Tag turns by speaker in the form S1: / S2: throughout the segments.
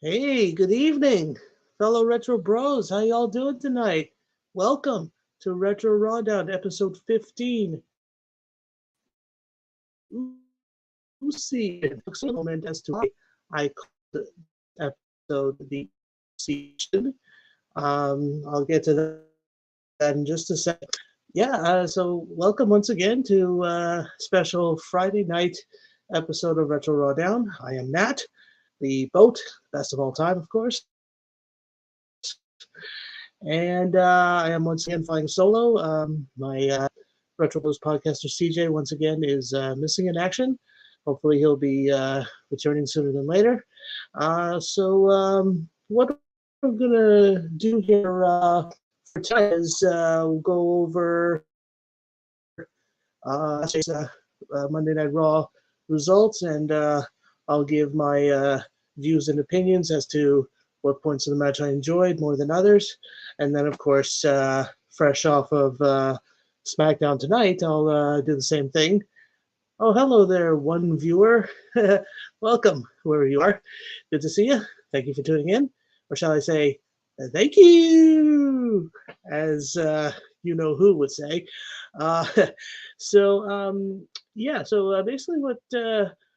S1: Hey, good evening, fellow Retro Bros. How y'all doing tonight? Welcome to Retro RawDown, episode 15. Ucey. Moment as to why I called the episode the Ucey. I'll get to that in just a second. So welcome once again to special Friday night episode of Retro Rawdown. I am Nat, the boat, best of all time, of course. And I am once again flying solo. My Retro Bros podcaster CJ once again is missing in action. Hopefully he'll be returning sooner than later. What we're gonna do here for tonight is we'll go over Monday Night Raw results, and I'll give my views and opinions as to what points of the match I enjoyed more than others. And then, of course, fresh off of SmackDown tonight, I'll do the same thing. Oh, hello there, one viewer. Welcome, whoever you are. Good to see you. Thank you for tuning in. Or shall I say, thank you, as you know who would say. Uh, so basically what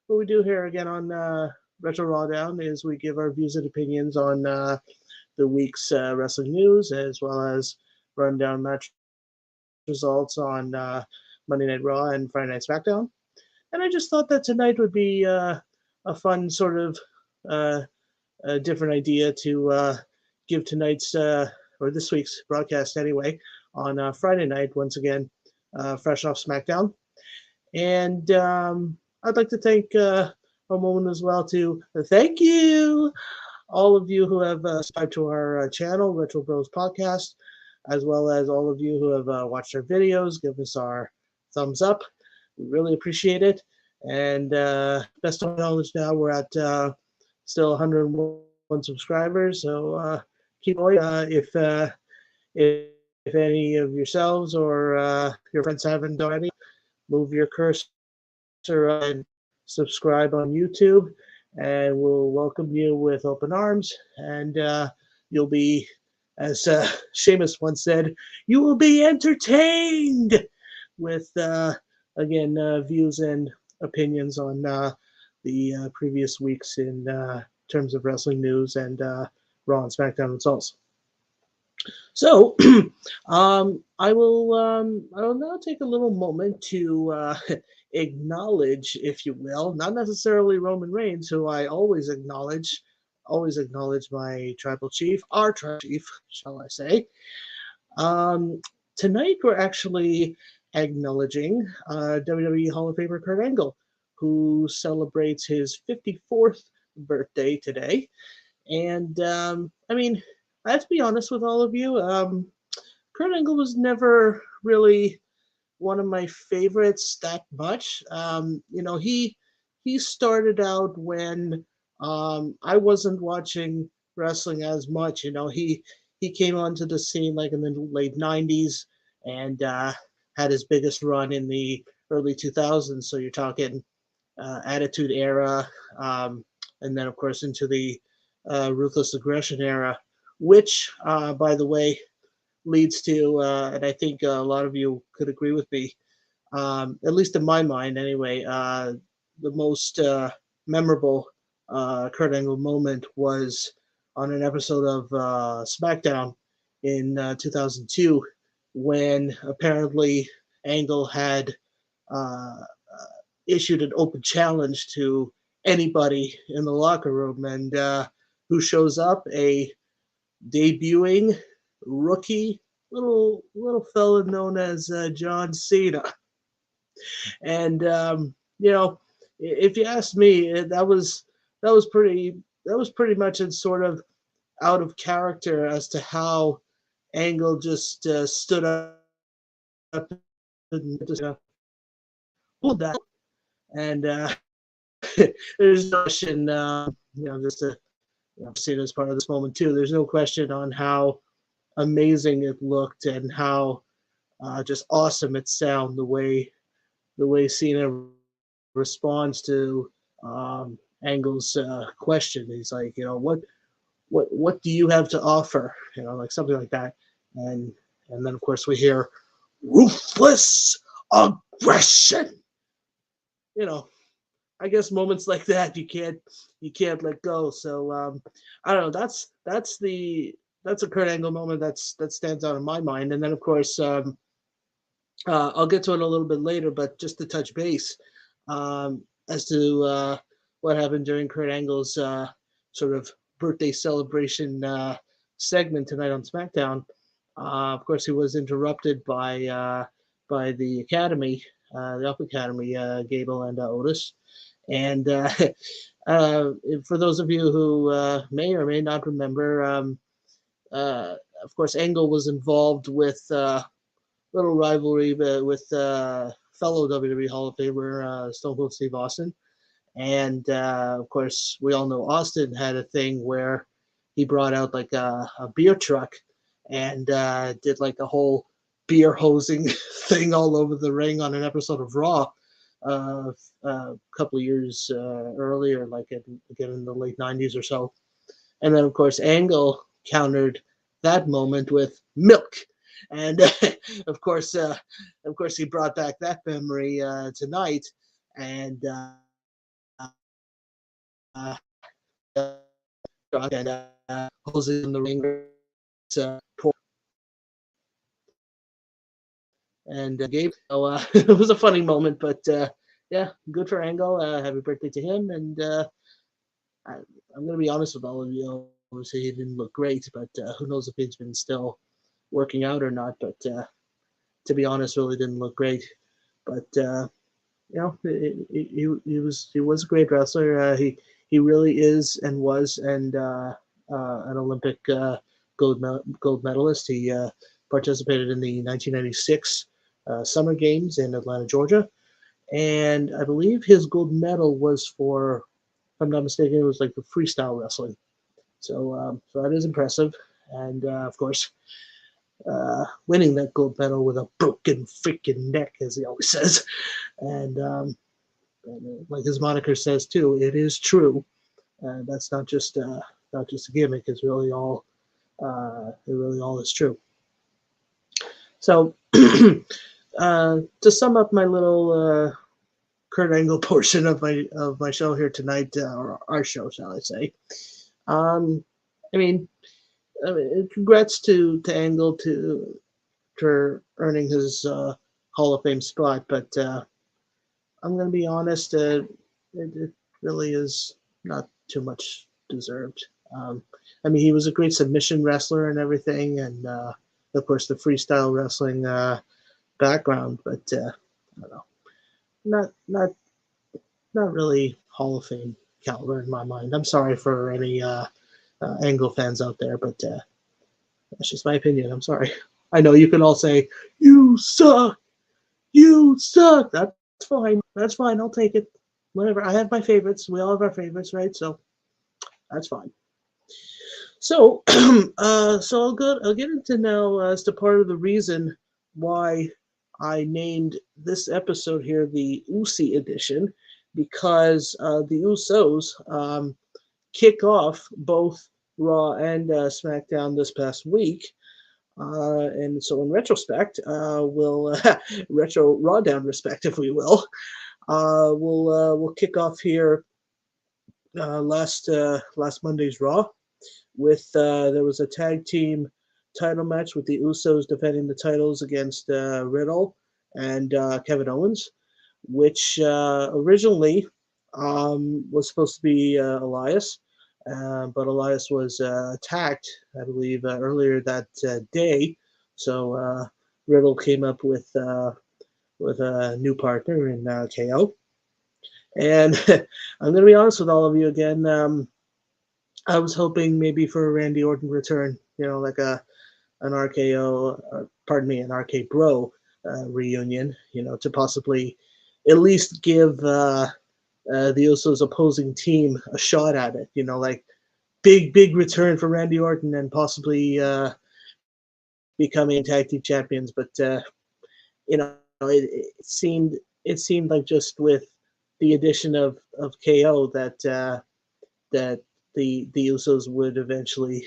S1: we do here again on Retro Rawdown is we give our views and opinions on the week's wrestling news, as well as run down match results on Monday Night Raw and Friday Night SmackDown. And I just thought that tonight would be a fun sort of uh, a different idea to give tonight's or this week's broadcast anyway on Friday night once again, fresh off SmackDown. And I'd like to take a moment as well to thank you, all of you who have subscribed to our channel, Retro Bros Podcast, as well as all of you who have watched our videos, give us our thumbs up. We really appreciate it. And best of my knowledge now, we're at still 101 subscribers. So keep going. If any of yourselves or your friends haven't already, move your cursor and subscribe on YouTube, and we'll welcome you with open arms. And you'll be, as Seamus once said, you will be entertained with again views and opinions on the previous weeks in terms of wrestling news and Raw and SmackDown results. So, I will now take a little moment to acknowledge, if you will, not necessarily Roman Reigns, who I always acknowledge my tribal chief, our tribal chief, shall I say. Um, Tonight we're actually acknowledging WWE Hall of Famer Kurt Angle, who celebrates his 54th birthday today. And I mean, I have to be honest with all of you. Kurt Angle was never really one of my favorites that much. He started out when I wasn't watching wrestling as much. He came onto the scene like in the late '90s and had his biggest run in the early 2000s. So you're talking Attitude Era, and then of course into the Ruthless Aggression Era, which, by the way, leads to, and I think a lot of you could agree with me, at least in my mind anyway, the most memorable Kurt Angle moment was on an episode of SmackDown in 2002 when apparently Angle had uh, issued an open challenge to anybody in the locker room, and who shows up? A debuting rookie little fella known as John Cena. And if you ask me, that was pretty that was pretty much in sort of out of character as to how Angle just stood up and just pulled that. And there's no question, just to see it as part of this moment too. There's no question on how amazing it looked and how just awesome it sounded. The way Cena responds to Angle's question. He's like, what what do you have to offer? Like something like that. And and then of course we hear ruthless aggression. You know, I guess moments like that you can't let go. So I don't know. That's a Kurt Angle moment that stands out in my mind. And then of course I'll get to it a little bit later, but just to touch base as to what happened during Kurt Angle's sort of birthday celebration segment tonight on SmackDown. Of course, he was interrupted by the Academy, the Up Academy, Gable and Otis. And uh, for those of you who may or may not remember, of course, Angle was involved with little rivalry with fellow WWE Hall of Famer Stone Cold Steve Austin. And of course, we all know Austin had a thing where he brought out like a beer truck and did like a whole beer hosing thing all over the ring on an episode of Raw a couple of years earlier, like again in the late 90s or so. And then, of course, Angle countered that moment with milk. And of course, he brought back that memory tonight, and hoses in the ring. Uh, and Gabe, so it was a funny moment, but yeah, good for Angle. Happy birthday to him, and I'm gonna be honest with all of you. Obviously, he didn't look great, but who knows if he's been still working out or not. But to be honest, really didn't look great. But he was a great wrestler. He really is and was and an Olympic gold medalist. He participated in the 1996 Summer Games in Atlanta, Georgia, and I believe his gold medal was for, if I'm not mistaken, it was like the freestyle wrestling. So that is impressive, and of course, winning that gold medal with a broken freaking neck, as he always says, and like his moniker says too, it is true. That's not just a gimmick. It's really all it really all is true. So to sum up my little Kurt Angle portion of my show here tonight, or our show, shall I say? I mean, congrats to Angle for earning his Hall of Fame spot, but I'm gonna be honest, it really is not too much deserved. I mean, he was a great submission wrestler and everything, and of course the freestyle wrestling background, but I don't know, not really Hall of Fame caliber in my mind. I'm sorry for any Angle fans out there, but that's just my opinion. I'm sorry. I know you can all say you suck, you suck. That's fine. That's fine. I'll take it. Whatever. I have my favorites. We all have our favorites, right? So that's fine. So, so I'll get into now as to part of the reason why I named this episode here the Ucey edition, because the Usos kick off both Raw and SmackDown this past week. And so, in retrospect, we'll retro RawDown respect, if we will. We'll kick off here last Monday's Raw with there was a tag team title match with the Usos defending the titles against Riddle and Kevin Owens, which originally was supposed to be Elias, but Elias was attacked, I believe, earlier that day. So Riddle came up with a new partner in KO. And I'm going to be honest with all of you again. I was hoping maybe for a Randy Orton return, like an RKO, an RK Bro reunion, to possibly at least give the Usos opposing team a shot at it, like big return for Randy Orton and possibly becoming tag team champions. But it seemed like just with the addition of KO that the Usos would eventually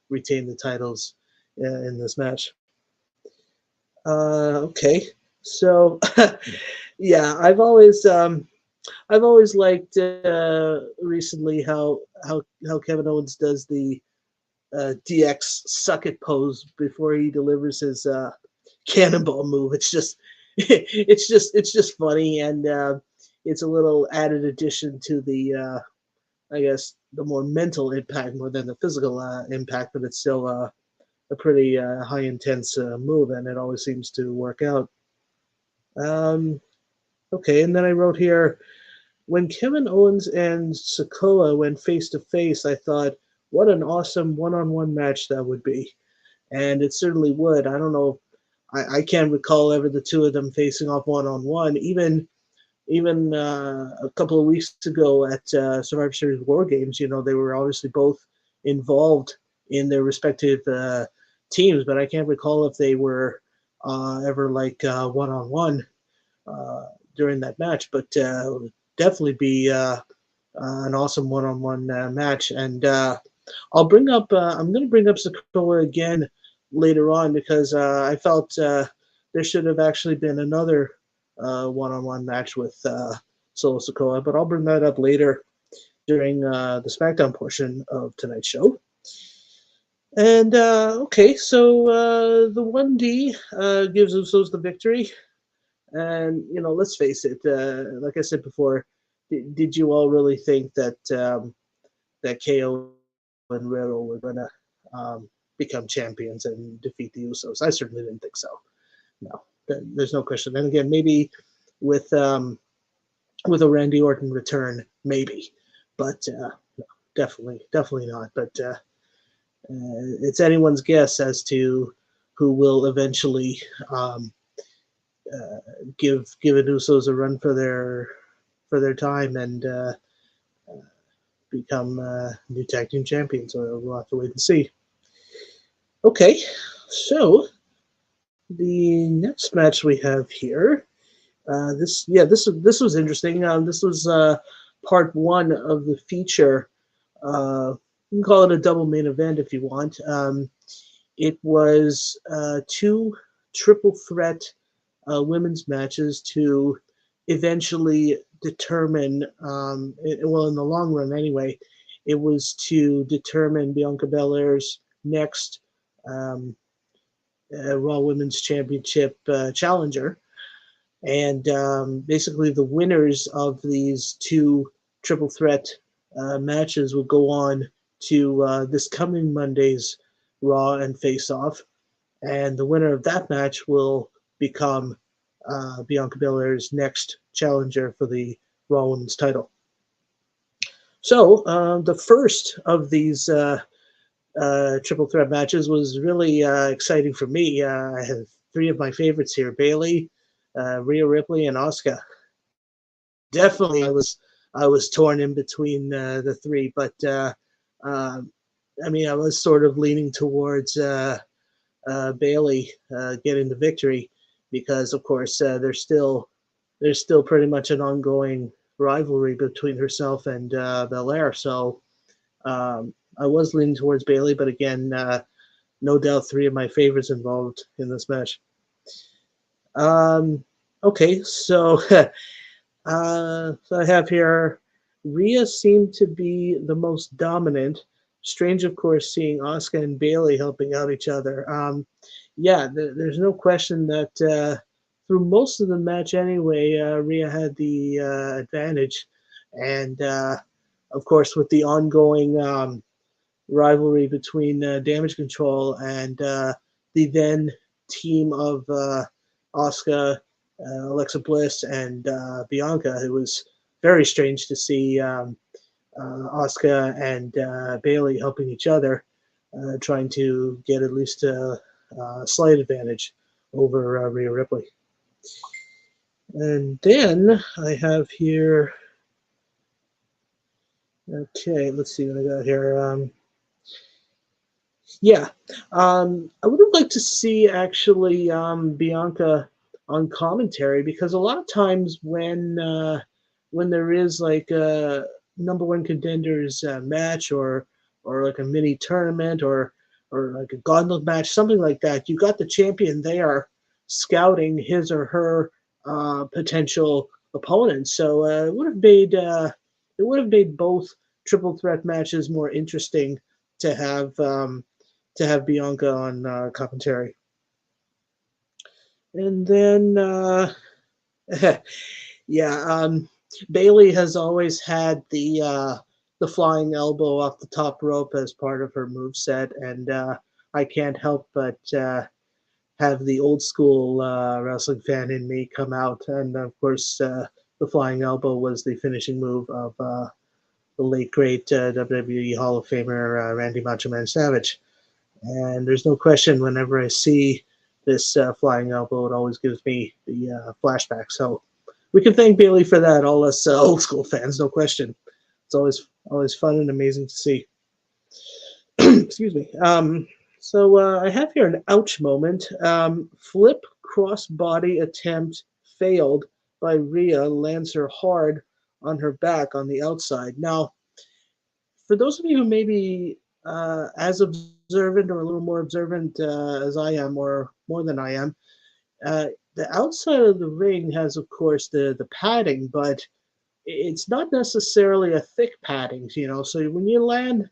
S1: retain the titles in this match. Okay, so yeah, I've always liked recently how Kevin Owens does the DX suck it pose before he delivers his cannonball move. It's just it's just funny, and it's a little added addition to the I guess the more mental impact more than the physical impact, but it's still a pretty high intense move, and it always seems to work out. Um, okay, and then I wrote here when Kevin Owens and Sikoa went face to face, I thought, what an awesome one-on-one match that would be, and it certainly would. I don't know, I can't recall ever the two of them facing off one-on-one. Even a couple of weeks ago at Survivor Series War Games, you know, they were obviously both involved in their respective teams, but I can't recall if they were ever like one-on-one during that match. But definitely be an awesome one-on-one match. And I'll bring up. I'm going to bring up Sikoa again later on because I felt there should have actually been another one-on-one match with Solo Sikoa, but I'll bring that up later during the SmackDown portion of tonight's show. And okay, so the 1D gives Usos the victory. And, you know, let's face it, like I said before, did you all really think that that KO and Riddle were going to become champions and defeat the Usos? I certainly didn't think so. No, there's no question. And again, maybe with a Randy Orton return, maybe, but no, definitely not. But it's anyone's guess as to who will eventually give an Usos a run for their time and become new tag team champions. So we'll have to wait and see. Okay, so the next match we have here. This was interesting. This was part one of the feature. You can call it a double main event if you want. It was two triple threat women's matches to eventually determine, well, in the long run anyway, it was to determine Bianca Belair's next Raw Women's Championship challenger. And basically, the winners of these two triple threat matches will go on to this coming Monday's Raw and Face Off. And the winner of that match will become Bianca Belair's next challenger for the Raw Women's title. So the first of these triple threat matches was really exciting for me. I have three of my favorites here: Bayley, Rhea Ripley, and Asuka. Definitely, I was torn in between the three, but I mean, I was sort of leaning towards Bayley getting the victory because, of course, there's still pretty much an ongoing rivalry between herself and Belair. So I was leaning towards Bayley, but again, no doubt three of my favorites involved in this match. Okay, so so I have here Rhea seemed to be the most dominant. Strange, of course, seeing Asuka and Bayley helping out each other. Yeah, there's no question that through most of the match anyway, Rhea had the advantage. And, of course, with the ongoing rivalry between Damage Control and the then team of Asuka, Alexa Bliss, and Bianca, it was very strange to see Asuka and Bayley helping each other, trying to get at least a slight advantage over Rhea Ripley. And then I have here, okay, let's see what I got here. Yeah, I would have liked to see actually Bianca on commentary because a lot of times when there is like number one contenders match, or like a mini tournament, or like a gauntlet match, something like that. You got the champion there scouting his or her potential opponents. So it would have made both triple threat matches more interesting to have Bianca on commentary. And then yeah, Bailey has always had the flying elbow off the top rope as part of her move set, and I can't help but have the old school wrestling fan in me come out. And of course, the flying elbow was the finishing move of the late great WWE Hall of Famer Randy Macho Man Savage. And there's no question, whenever I see this flying elbow, it always gives me the flashback. So we can thank Bailey for that, all us old school fans, no question. It's always fun and amazing to see. Excuse me. So I have here an ouch moment. Flip crossbody attempt failed by Rhea, lands her hard on her back on the outside. Now, for those of you who may be as observant or a little more observant as I am, or more than I am, the outside of the ring has, of course, the padding, but it's not necessarily a thick padding, you know. So when you land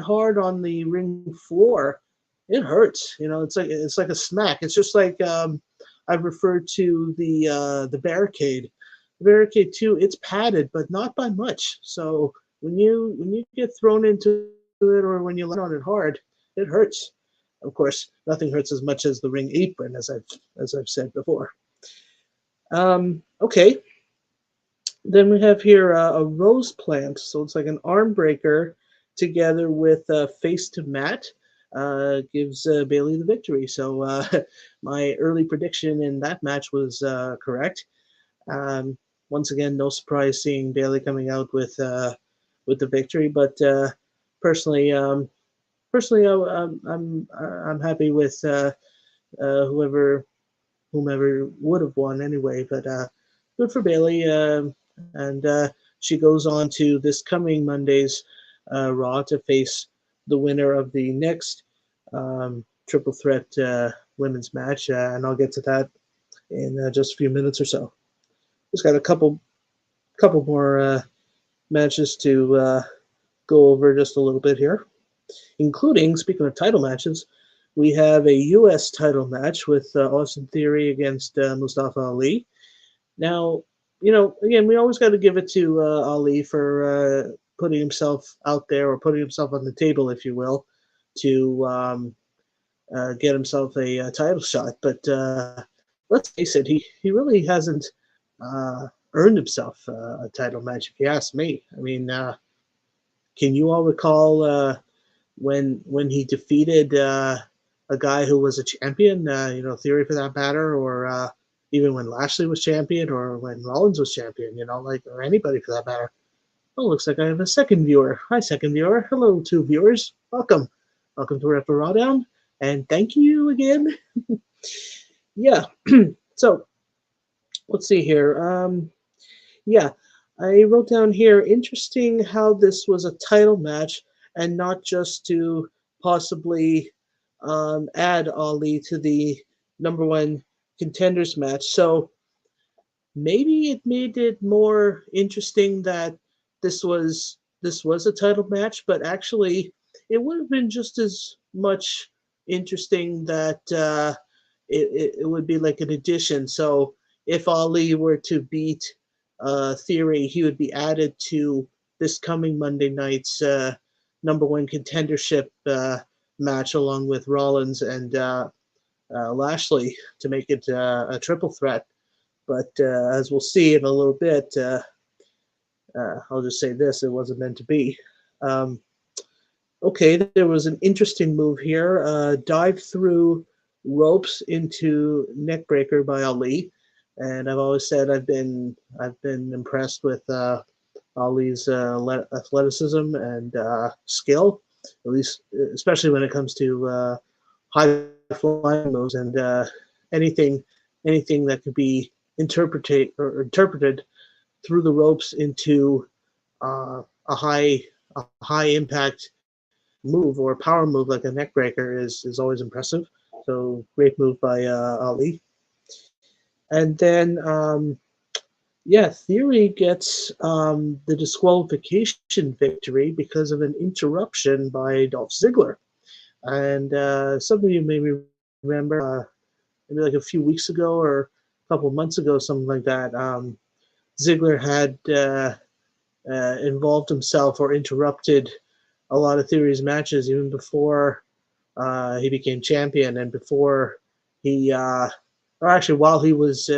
S1: hard on the ring floor, it hurts. You know, it's like a smack. It's just like I've referred to the barricade. The barricade too. It's padded, but not by much. So when you get thrown into it, or when you land on it hard, it hurts. Of course, nothing hurts as much as the ring apron, as I've said before. Okay. Then we have here a rose plant, so it's like an arm breaker together with face to mat, gives Bailey the victory. So my early prediction in that match was correct. Once again, no surprise seeing Bailey coming out with the victory, but personally, I'm happy with whomever would have won anyway. But good for Bailey, and she goes on to this coming Monday's Raw to face the winner of the next triple threat women's match, and I'll get to that in just a few minutes or so. Just got a couple more matches to go over just a little bit here, including, speaking of title matches, we have a U.S. title match with Austin Theory against Mustafa Ali. Now, you know, again, we always got to give it to Ali for putting himself out there, or putting himself on the table, if you will, to get himself a title shot. But let's face it, he really hasn't earned himself a title match, if you ask me. I mean, can you all recall when he defeated a guy who was a champion, you know, Theory for that matter, or even when Lashley was champion, or when Rollins was champion, you know, like, or anybody for that matter? Oh, looks like I have a second viewer. Hi, second viewer. Hello, two viewers. Welcome. Welcome to RawDown, and thank you again. Yeah. So let's see here. Yeah, I wrote down here, interesting how this was a title match and not just to possibly add Ali to the number one contenders match. So maybe it made it more interesting that this was a title match, but actually it would have been just as much interesting that it would be like an addition. So if Ali were to beat Theory, he would be added to this coming Monday night's number one contendership match, along with Rollins and Lashley, to make it a triple threat. But as we'll see in a little bit, I'll just say this: it wasn't meant to be. Okay, there was an interesting move here. Dive through ropes into neckbreaker by Ali, and I've always said I've been impressed with Ali's athleticism and skill, at least especially when it comes to high flying moves, and anything that could be interpreted through the ropes into a high impact move or power move like a neck breaker is always impressive. So great move by Ali. And then yeah, Theory gets the disqualification victory because of an interruption by Dolph Ziggler. And something you may remember, maybe like a few weeks ago or a couple of months ago, something like that. Ziggler had involved himself or interrupted a lot of Theory's matches even before he became champion and before he, or actually while he was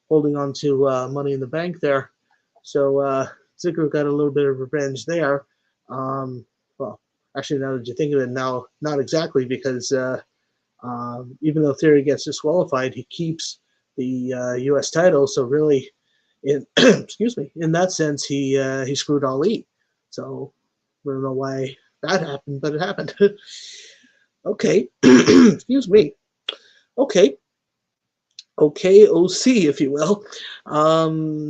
S1: holding on to Money in the Bank there. So Ziggler got a little bit of revenge there. Well, actually, now that you think of it, now not exactly because even though Theory gets disqualified, he keeps the U.S. title. So really, in excuse me, in that sense, he screwed Ali. So I don't know why that happened, but it happened. Okay, excuse me. Okay, okay, OC, if you will.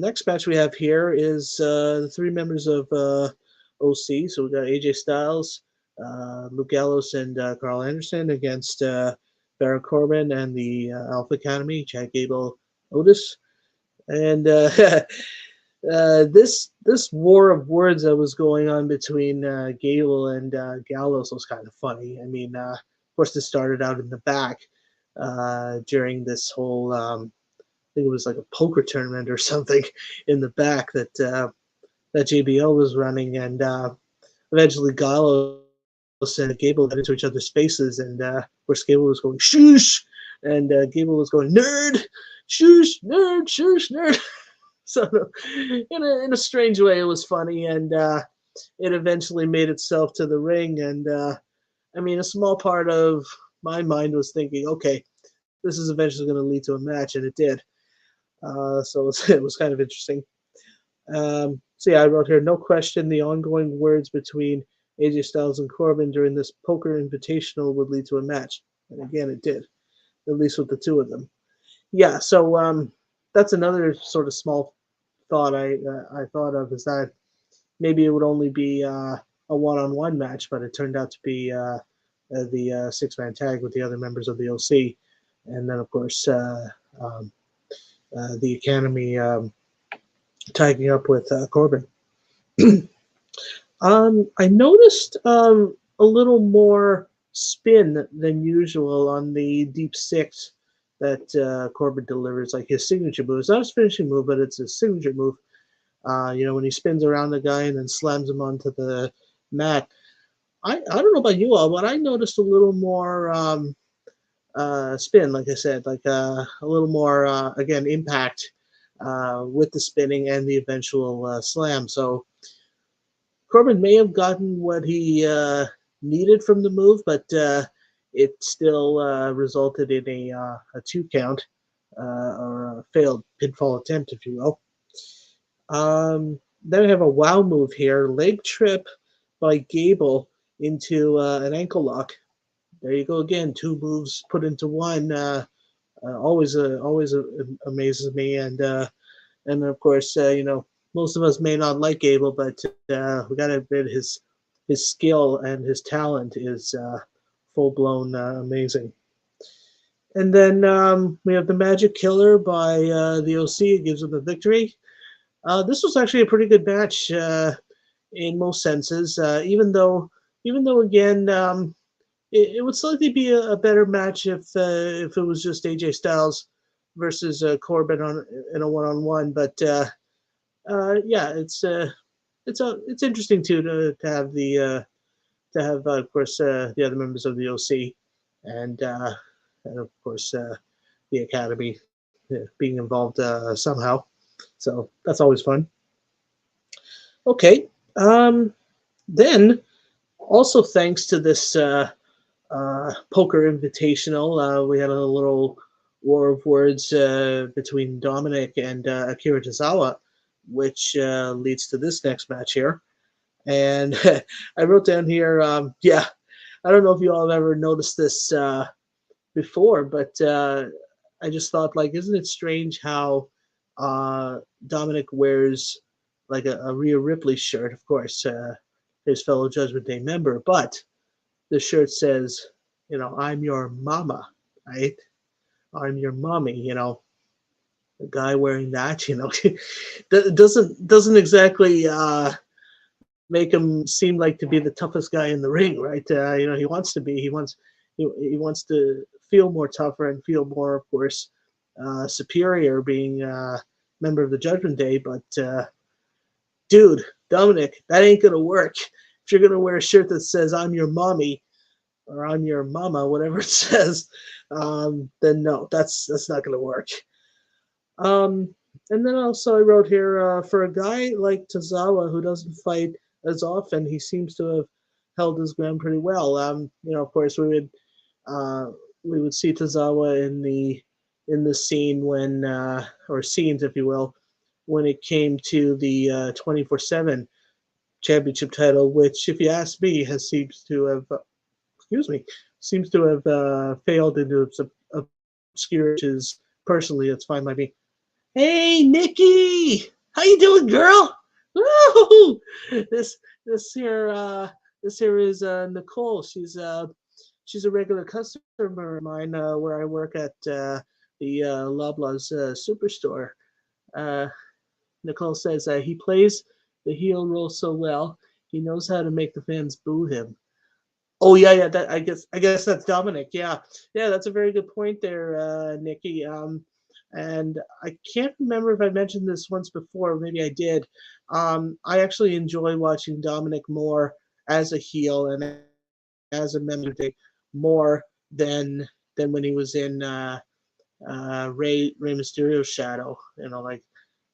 S1: Next match we have here is the three members of OC. So we got AJ Styles, Luke Gallows, and Carl Anderson against Baron Corbin and the Alpha Academy, Chad Gable, Otis. And this war of words that was going on between Gable and Gallows was kind of funny. I mean, of course, this started out in the back during this whole. I think it was like a poker tournament or something in the back that JBL was running, and eventually Gallows and Gable got into each other's faces, and of course Gable was going shoosh, and Gable was going nerd, shoosh, nerd, shoosh, nerd. So in a strange way, it was funny, and it eventually made itself to the ring. And I mean, a small part of my mind was thinking, okay, this is eventually going to lead to a match, and it did. So it was kind of interesting. So yeah, I wrote here, no question, the ongoing words between AJ Styles and Corbin during this poker invitational would lead to a match. And again, it did, at least with the two of them. Yeah, so that's another sort of small thought I thought of, is that maybe it would only be a one-on-one match, but it turned out to be the six-man tag with the other members of the OC, and then of course the Academy tagging up with Corbin. I noticed a little more spin than usual on the deep six that Corbin delivers, like his signature move. It's not his finishing move, but it's his signature move. When he spins around the guy and then slams him onto the mat. I don't know about you all, but I noticed a little more spin, like I said, like a little more, again, impact with the spinning and the eventual slam. So Corbin may have gotten what he needed from the move, but it still resulted in a 2 count or a failed pinfall attempt, if you will. Then we have a wow move here, leg trip by Gable into an ankle lock. There you go again, 2 moves put into one. Always amazes me, and of course, most of us may not like Gable, but we got to admit his skill and his talent is full blown amazing. And then we have the Magic Killer by the OC. It gives them the victory. This was actually a pretty good match in most senses. Even though again, it would slightly be a better match if it was just AJ Styles versus Corbin in a one-on-one. But yeah, it's interesting too to have the to have of course the other members of the OC and of course the Academy being involved somehow. So that's always fun. Okay. Then also thanks to this poker invitational, we had a little war of words between Dominic and Akira Tozawa, which leads to this next match here. And I wrote down here, yeah, I don't know if you all have ever noticed this before, but I just thought, like, isn't it strange how Dominic wears like a Rhea Ripley shirt, of course, his fellow Judgment Day member, but the shirt says, I'm your mama, right? I'm your mommy, the guy wearing that, doesn't exactly make him seem like to be the toughest guy in the ring, right? He wants to be. He wants to feel more tougher and feel more, of course, superior, being a member of the Judgment Day. But dude, Dominic, that ain't gonna work. If you're gonna wear a shirt that says "I'm your mommy" or "I'm your mama," whatever it says, then no, that's not gonna work. Um, and then also I wrote here, for a guy like Tozawa who doesn't fight as often, he seems to have held his ground pretty well. Of course, uh, we would see Tozawa in the scene when, or scenes, if you will, when it came to the 24/7 championship title, which, if you ask me, seems to have, excuse me, failed into obscurity. Which is, personally, it's fine by me. Hey, Nikki, how you doing, girl? Woo! This this here this here is Nicole. She's a regular customer of mine, where I work at the Loblaws superstore. Uh, Nicole says he plays the heel role so well. He knows how to make the fans boo him. Oh yeah, yeah. That I guess that's Dominic. Yeah, yeah. That's a very good point there, Nikki. And I can't remember if I mentioned this once before. Maybe I did. I actually enjoy watching Dominic more as a heel and as a member more than when he was in Rey Mysterio's shadow. Like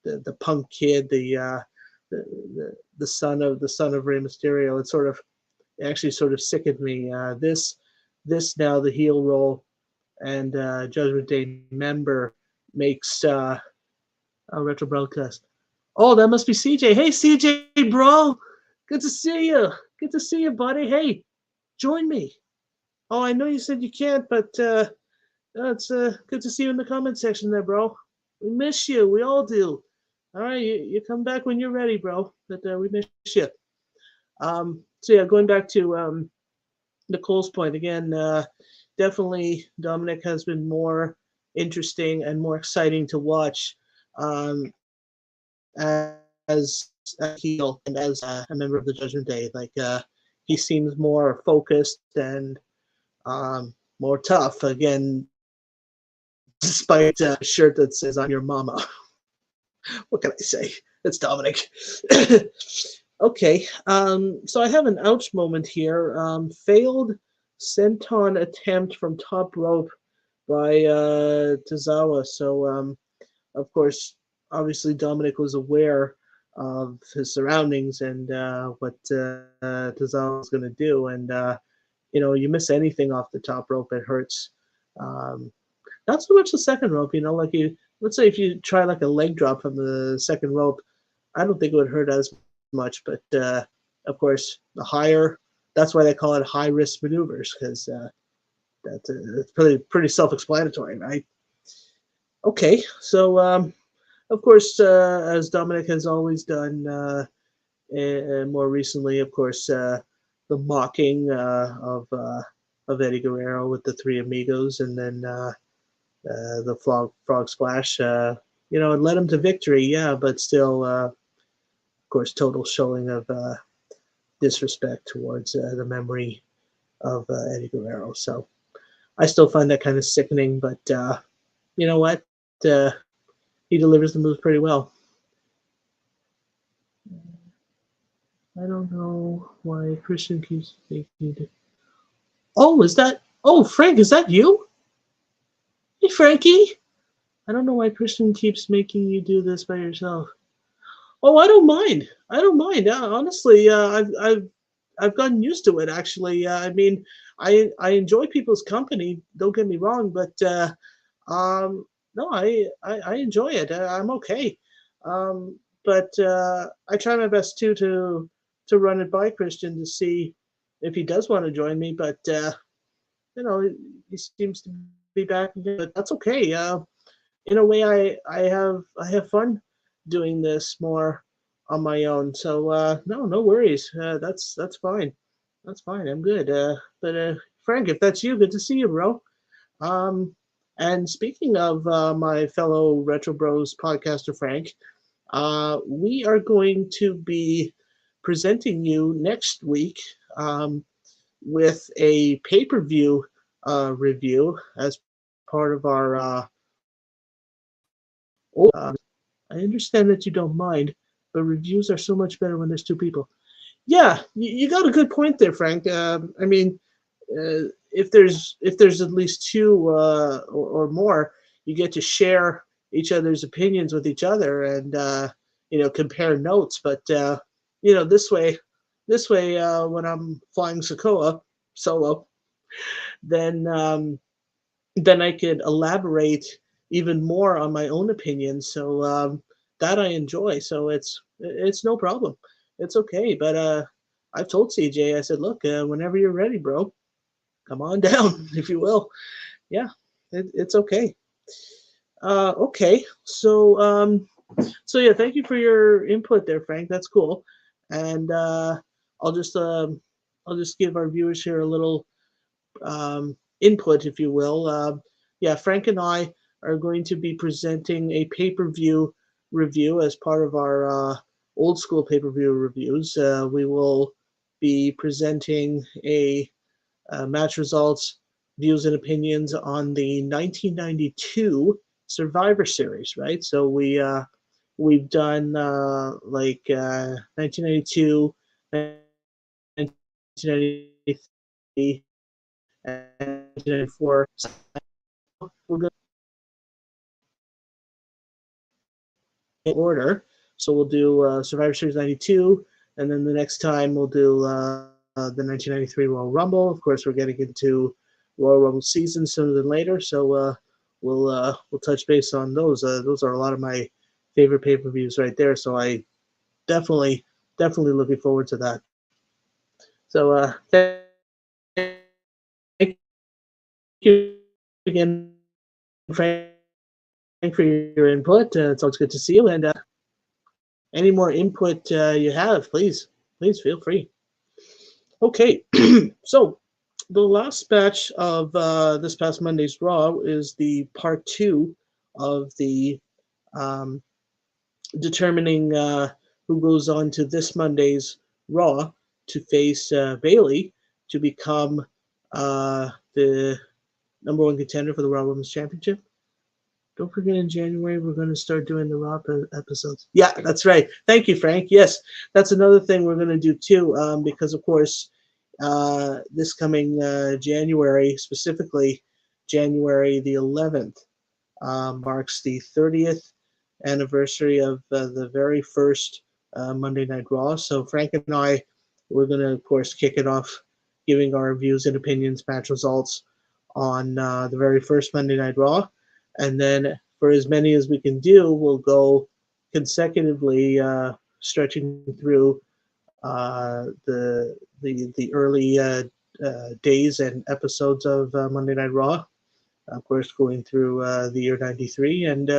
S1: the punk kid, the son of Rey Mysterio. It actually sort of sickened me. This now the heel role and Judgment Day member makes a retro broadcast. Oh, that must be CJ. Hey, CJ, bro, good to see you. Good to see you, buddy. Hey, join me. Oh, I know you said you can't, but it's good to see you in the comment section there, bro. We miss you. We all do. All right, you come back when you're ready, bro. But we miss you. So yeah, going back to Nicole's point again, definitely Dominic has been more interesting and more exciting to watch, as a heel and as a member of the Judgment Day. Like he seems more focused and more tough. Again, despite a shirt that says "I'm your mama." What can I say? It's Dominic. Okay, so I have an ouch moment here. Failed senton attempt from top rope by Tozawa. So, of course, obviously Dominic was aware of his surroundings and what Tozawa was going to do. And, you miss anything off the top rope, it hurts. Um, Not so much the second rope, like let's say if you try like a leg drop from the second rope, I don't think it would hurt as much. But of course, the higher, that's why they call it high risk maneuvers, because it's pretty self-explanatory, right? Okay, so of course, as Dominic has always done, and more recently, of course, the mocking of Eddie Guerrero with the Three Amigos, and then the frog splash. It led him to victory, yeah, but still, of course, total showing of disrespect towards the memory of Eddie Guerrero. So I still find that kind of sickening, but you know what? Uh, he delivers the moves pretty well. I don't know why Christian keeps making it. Oh, is that? Oh, Frank, is that you? Hey, Frankie. I don't know why Christian keeps making you do this by yourself. Oh, I don't mind. I don't mind. Honestly, I've gotten used to it. Actually, I mean, I enjoy people's company. Don't get me wrong, but no, I enjoy it. I'm okay. But I try my best too to run it by Christian to see if he does want to join me. But he seems to be back again. But that's okay. In a way, I have fun doing this more on my own. So no, no worries. That's fine. That's fine. I'm good. But Frank, if that's you, good to see you, bro. Um, and speaking of my fellow Retro Bros podcaster Frank, we are going to be presenting you next week with a pay-per-view review as part of our I understand that you don't mind, but reviews are so much better when there's two people. Yeah, you got a good point there, Frank. I mean, if there's at least two or more, you get to share each other's opinions with each other and compare notes. But this way, when I'm flying Sokoa solo, then I could elaborate even more on my own opinions. So that I enjoy. So it's no problem. It's okay. But I've told CJ, I said, look, whenever you're ready, bro, come on down, if you will. Yeah, it's okay. Okay. So yeah, thank you for your input there, Frank. That's cool. And I'll just um, I'll just give our viewers here a little input, if you will. Yeah, Frank and I are going to be presenting a pay-per-view review as part of our old school pay-per-view reviews. We will be presenting a match results, views, and opinions on the 1992 Survivor Series. Right, so we've done 1992, 1993, and 1994. We're going to order. So we'll do Survivor Series 92, and then the next time we'll do the 1993 Royal Rumble. Of course, we're getting into Royal Rumble season sooner than later, so we'll touch base on those. Those are a lot of my favorite pay-per-views right there. So I definitely looking forward to that. So thank you again, Frank, for your input. It's always good to see you. And any more input you have, please feel free. Okay, so the last batch of this past Monday's Raw is the part two of the um, determining who goes on to this Monday's Raw to face Bailey to become the number one contender for the Raw Women's Championship. Don't forget, in January, we're going to start doing the Raw episodes. Yeah, that's right. Thank you, Frank. Yes, that's another thing we're going to do too, because, of course, this coming January, specifically January the 11th, marks the 30th anniversary of the very first Monday Night Raw. So Frank and I, we're going to, of course, kick it off giving our views and opinions, match results on the very first Monday Night Raw. And then for as many as we can do, we'll go consecutively stretching through the early days and episodes of Monday Night Raw. Of course, going through the year '93 and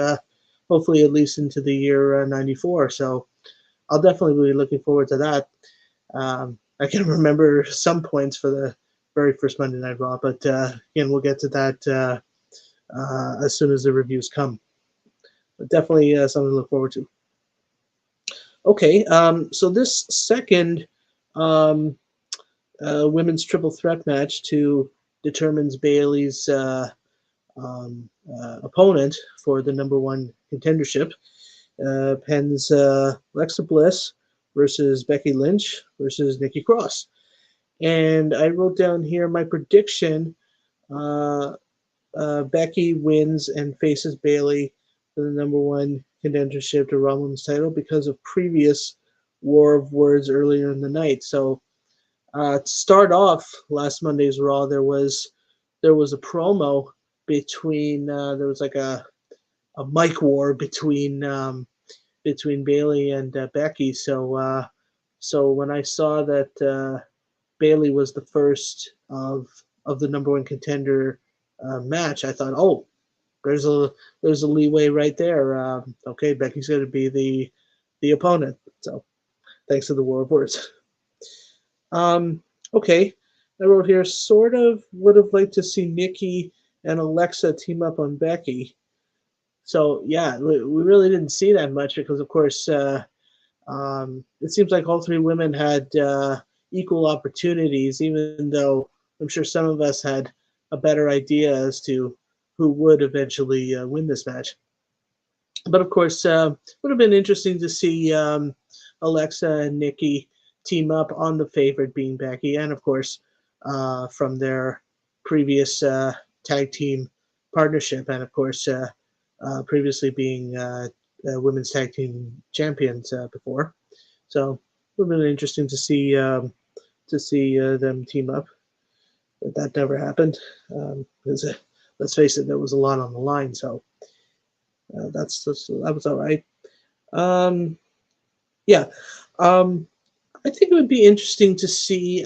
S1: hopefully at least into the year '94. So I'll definitely be looking forward to that. I can remember some points for the very first Monday Night Raw, but again, we'll get to that as soon as the reviews come. But definitely something to look forward to. Okay, so this second um, women's triple threat match to determines Bailey's opponent for the number one contendership pens Alexa Bliss versus Becky Lynch versus Nikki Cross. And I wrote down here my prediction. Becky wins and faces Bailey for the number one contendership to Raw Women's title because of previous war of words earlier in the night. So to start off last Monday's Raw, there was a promo between there was like a mic war between Bailey and Becky. So when I saw that Bailey was the first of the number one contender match, I thought, oh, there's a leeway right there. Okay, Becky's going to be the opponent. So thanks to the war of words. Okay, I wrote here, sort of would have liked to see Nikki and Alexa team up on Becky. So yeah, we really didn't see that much because, of course, it seems like all three women had equal opportunities, even though I'm sure some of us had a better idea as to who would eventually win this match. But of course, would have been interesting to see Alexa and Nikki team up on the favorite being Becky, and of course, from their previous tag team partnership, and of course, previously being women's tag team champions before. So it would have been interesting to see them team up. But that never happened because let's face it, there was a lot on the line. So that was all right. Um, yeah, um, I think it would be interesting to see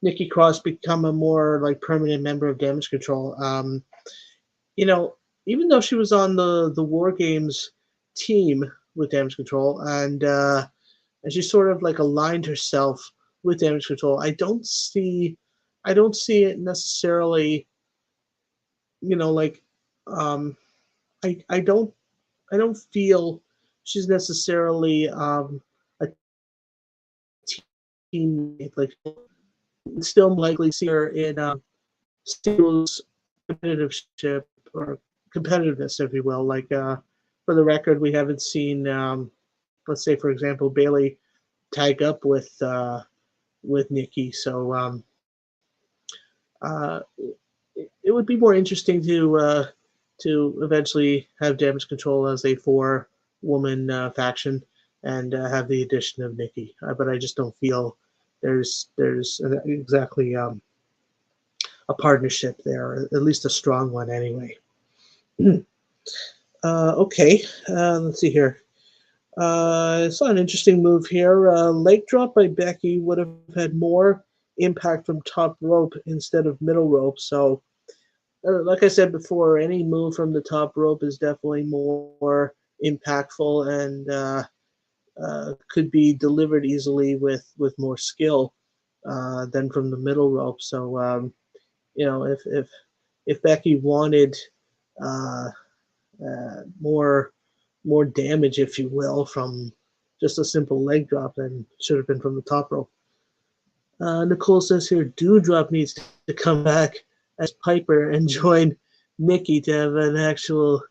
S1: Nikki Cross become a more like permanent member of Damage Control. You know, even though she was on the War Games team with Damage Control, and she sort of like aligned herself with Damage Control, I don't see it necessarily. You know, like um, I don't I don't feel she's necessarily a teammate. Like, still likely see her in singles competitiveship or competitiveness, if you will. Like, for the record, we haven't seen, let's say, for example, Bailey tag up with Nikki. So uh, it would be more interesting to eventually have Damage Control as a four-woman faction and have the addition of Nikki. But I just don't feel there's exactly a partnership there, at least a strong one anyway. Okay, let's see here. I saw an interesting move here. Leg drop by Becky would have had more impact from top rope instead of middle rope. So, like I said before, any move from the top rope is definitely more impactful and could be delivered easily with more skill than from the middle rope. So, you know, if Becky wanted uh, more damage, if you will, from just a simple leg drop, then should have been from the top rope. Nicole says here, Dewdrop needs to come back as Piper and join Nikki to have an actual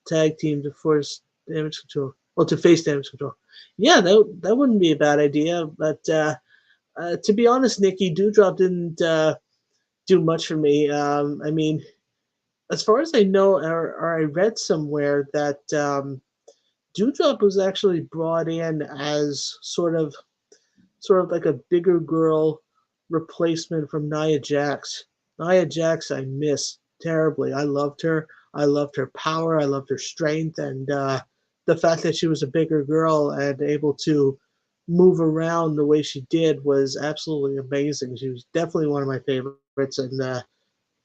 S1: tag team to force Damage Control. Well, to face Damage Control. Yeah, that wouldn't be a bad idea. But to be honest, Nikki, Dewdrop didn't do much for me. I mean, as far as I know, or I read somewhere that Dewdrop was actually brought in as sort of like a bigger girl replacement from Nia Jax. Nia Jax, I miss terribly. I loved her. I loved her power. I loved her strength, and the fact that she was a bigger girl and able to move around the way she did was absolutely amazing. She was definitely one of my favorites, and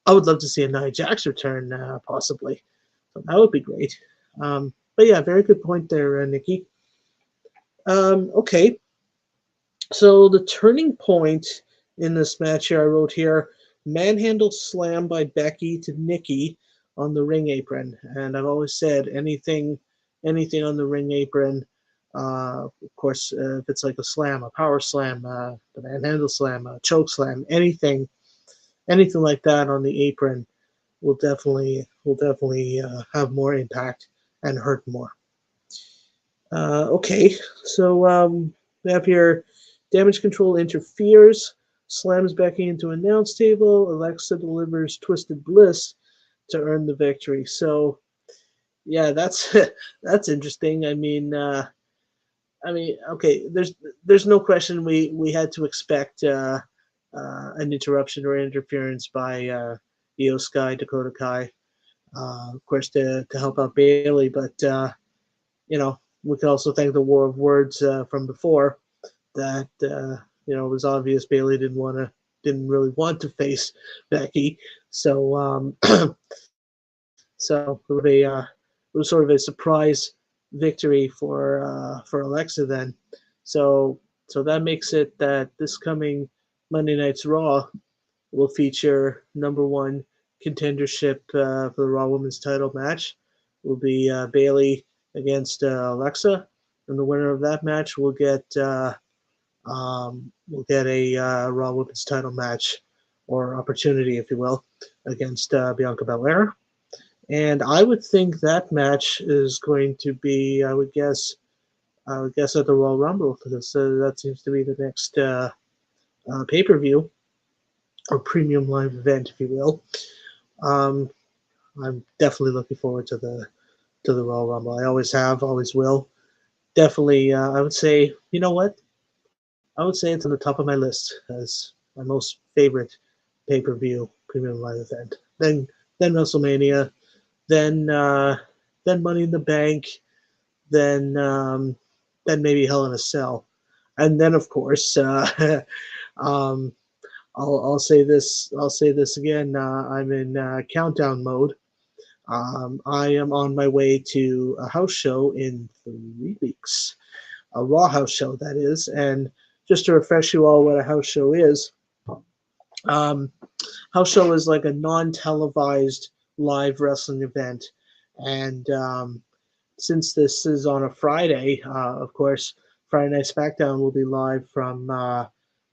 S1: I would love to see a Nia Jax return, possibly. So that would be great. But yeah, very good point there, Nikki. Okay, so the turning point in this match here, I wrote here, manhandle slam by Becky to Nikki on the ring apron. And I've always said anything on the ring apron, of course, if it's like a slam, a power slam, the manhandle slam, a choke slam, anything like that on the apron will definitely have more impact and hurt more. Okay, so we have here Damage Control interferes, slams Becky into announce table. Alexa delivers Twisted Bliss to earn the victory. So yeah, that's that's interesting. I mean, okay, there's no question we had to expect an interruption or interference by Io Sky, Dakota Kai, of course, to help out Bailey. But you know, we can also thank the War of Words from before that you know, it was obvious Bailey didn't really want to face Becky. So so it was sort of a surprise victory for Alexa then. So so that makes it that this coming Monday Night's Raw will feature number one contendership for the Raw Women's Title match. Will be Bailey against Alexa, and the winner of that match will get a Raw Women's Title match or opportunity, if you will, against Bianca Belair. And I would think that match is going to be, I would guess at the Royal Rumble because that seems to be the next pay-per-view or premium live event, if you will. Um, I'm definitely looking forward to the Royal Rumble. I always have, always will. Definitely, I would say, you know what? I would say it's on the top of my list as my most favorite pay-per-view premium live event. Then WrestleMania, then then Money in the Bank, then then maybe Hell in a Cell, and then of course um, I'll say this again. I'm in countdown mode. I am on my way to a house show in 3 weeks, a Raw house show that is. And just to refresh you all what a house show is, um, house show is like a non-televised live wrestling event. And since this is on a Friday, of course, Friday Night SmackDown will be live from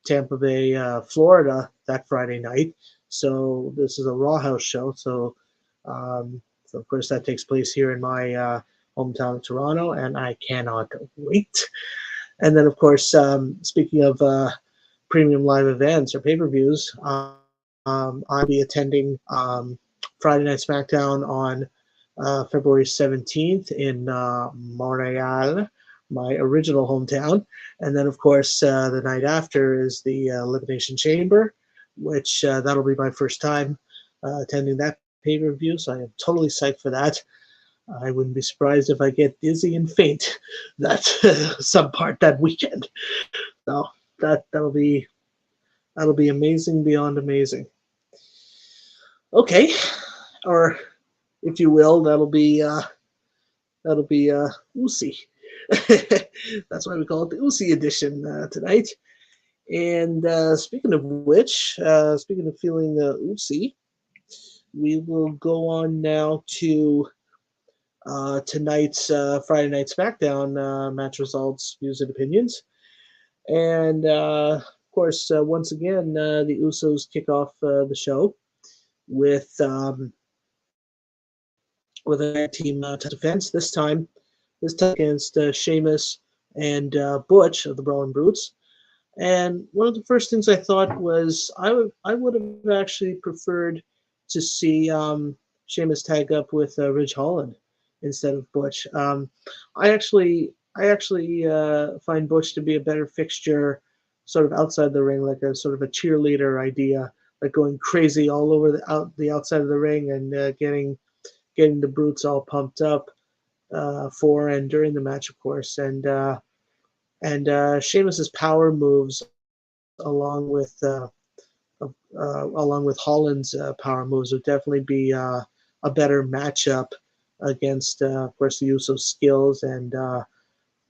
S1: Tampa Bay, Florida that Friday night. So this is a Raw house show. So of course that takes place here in my hometown of Toronto, and I cannot wait. And then of course, speaking of premium live events or pay-per-views, I'll be attending Friday Night SmackDown on February 17th in Montreal, my original hometown. And then, of course, the night after is the Elimination Chamber, which that'll be my first time attending that pay-per-view. So I am totally psyched for that. I wouldn't be surprised if I get dizzy and faint that some part that weekend. So that'll be amazing beyond amazing. Okay, or if you will, that'll be Ucey. That's why we call it the Ucey edition tonight. And speaking of which, speaking of feeling Ucey, we will go on now to tonight's Friday Night SmackDown match results, views, and opinions. And of course, once again, the Usos kick off the show with with a tag team defense. This time against Sheamus and Butch of the Brawling Brutes. And one of the first things I thought was I would have actually preferred to see Sheamus tag up with Ridge Holland instead of Butch. I actually find Butch to be a better fixture, sort of outside the ring, like a sort of a cheerleader idea, like going crazy all over the outside of the ring and getting the Brutes all pumped up for and during the match, of course. And Sheamus's power moves along with Holland's power moves would definitely be a better matchup against, of course, the Usos' skills and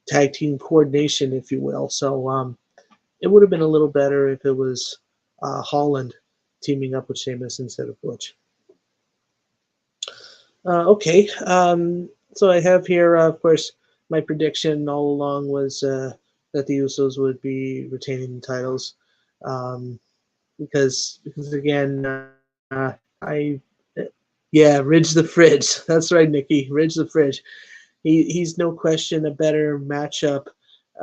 S1: tag team coordination, if you will. So it would have been a little better if it was Holland teaming up with Sheamus instead of Butch. Okay, so I have here, of course, my prediction all along was that the Usos would be retaining the titles because again, I yeah, Ridge the Fridge. That's right, Nikki, Ridge the Fridge. He's no question a better matchup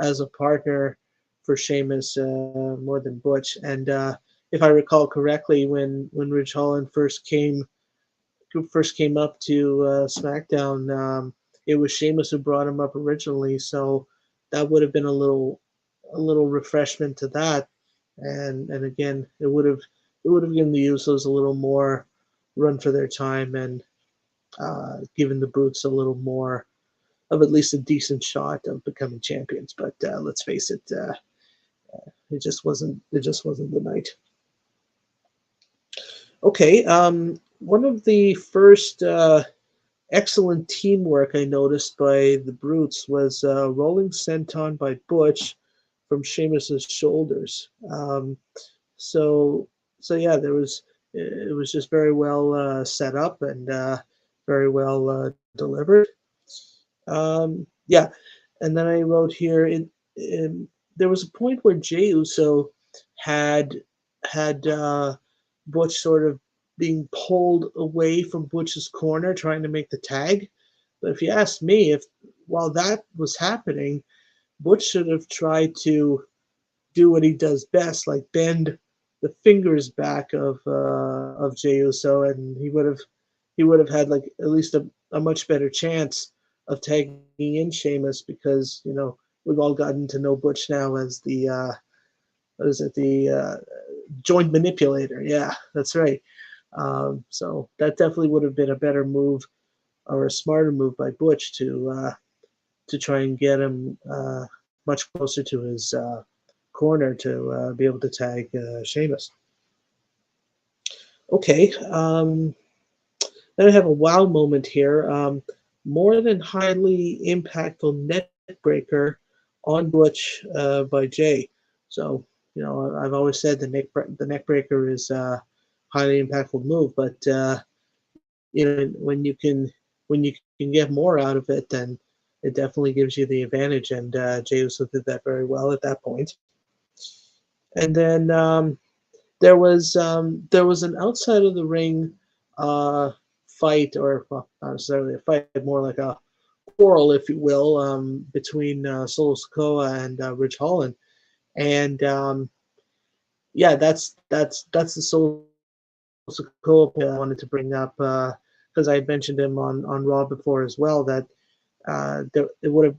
S1: as a partner for Sheamus more than Butch. And if I recall correctly, when Ridge Holland first came up to SmackDown, it was Sheamus who brought him up originally. So that would have been a little refreshment to that. And again, it would have given the Usos a little more run for their time and given the Brutes a little more of at least a decent shot of becoming champions. But let's face it, it just wasn't the night. Okay, one of the first excellent teamwork I noticed by the Brutes was rolling senton by Butch from Sheamus's shoulders. So so yeah, there was it was just very well set up and very well delivered. Yeah, and then I wrote here there was a point where Jey Uso had had Butch sort of being pulled away from Butch's corner, trying to make the tag. But if you ask me, if while that was happening, Butch should have tried to do what he does best, like bend the fingers back of Jey Uso, and he would have had like at least a much better chance of tagging in Sheamus because we've all gotten to know Butch now as the what is it the joint manipulator. Yeah, that's right. So that definitely would have been a better move or a smarter move by Butch to try and get him much closer to his corner to be able to tag Sheamus. Okay, then I have a wow moment here. More than highly impactful net breaker on Butch by Jay. So I've always said the neck breaker is a highly impactful move, but when you can get more out of it, then it definitely gives you the advantage. And Jey Uso did that very well at that point. And then there was an outside of the ring fight, or well, not necessarily a fight, more like a quarrel, if you will, between Solo Sikoa and Ridge Holland, and yeah, that's the Solo Sikoa I wanted to bring up because I had mentioned him on Raw before as well. That there would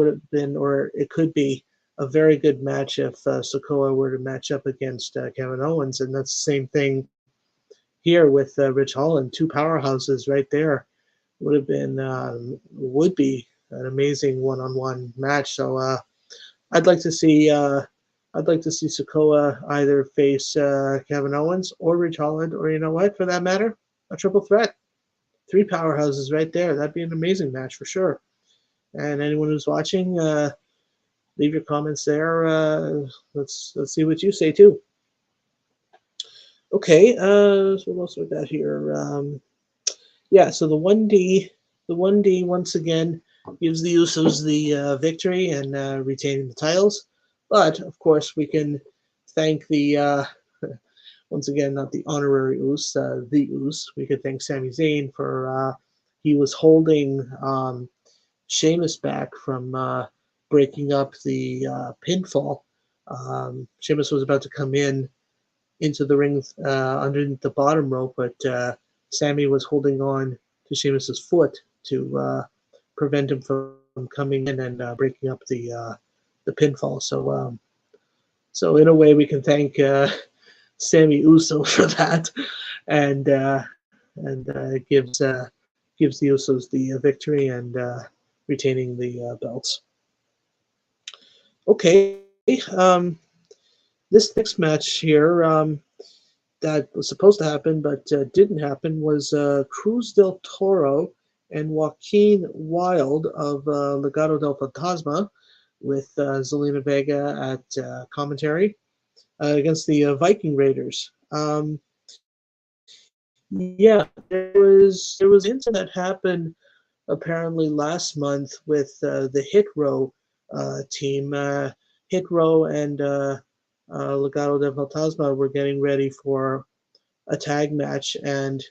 S1: have been, or it could be a very good match if Sikoa were to match up against Kevin Owens, and that's the same thing here with Rich Holland. Two powerhouses right there would be an amazing one-on-one match. So I'd like to see I'd like to see Sikoa either face Kevin Owens or Rich Holland, or you know what, for that matter, a triple threat. Three powerhouses right there. That'd be an amazing match for sure. And anyone who's watching, leave your comments there. Let's see what you say too. Okay, so what else we got here? Yeah, so the 1D once again gives the Usos the victory and retaining the titles. But of course, we can thank the once again not the honorary Us, the Us. We could thank Sami Zayn for he was holding Sheamus back from breaking up the pinfall. Sheamus was about to come into the ring underneath the bottom rope, but Sammy was holding on to Sheamus's foot to prevent him from coming in and breaking up the pinfall. So in a way, we can thank Sammy Uso for that, and gives the Usos the victory and retaining the belts. Okay, this next match here that was supposed to happen but didn't happen was Cruz del Toro and Joaquin Wilde of Legado del Fantasma with Zelina Vega at commentary against the Viking Raiders. Yeah, there was an incident that happened apparently last month with the Hit Row team. Hit Row and Legado del Fantasma were getting ready for a tag match, and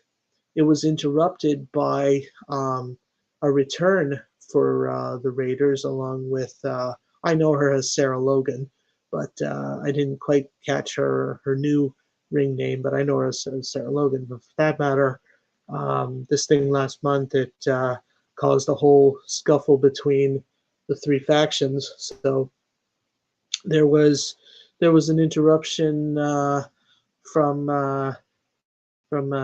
S1: it was interrupted by a return for the Raiders, along with I know her as Sarah Logan, but I didn't quite catch her new ring name, but I know her as Sarah Logan. But for that matter, this thing last month, it caused a whole scuffle between the three factions. So there was an interruption from I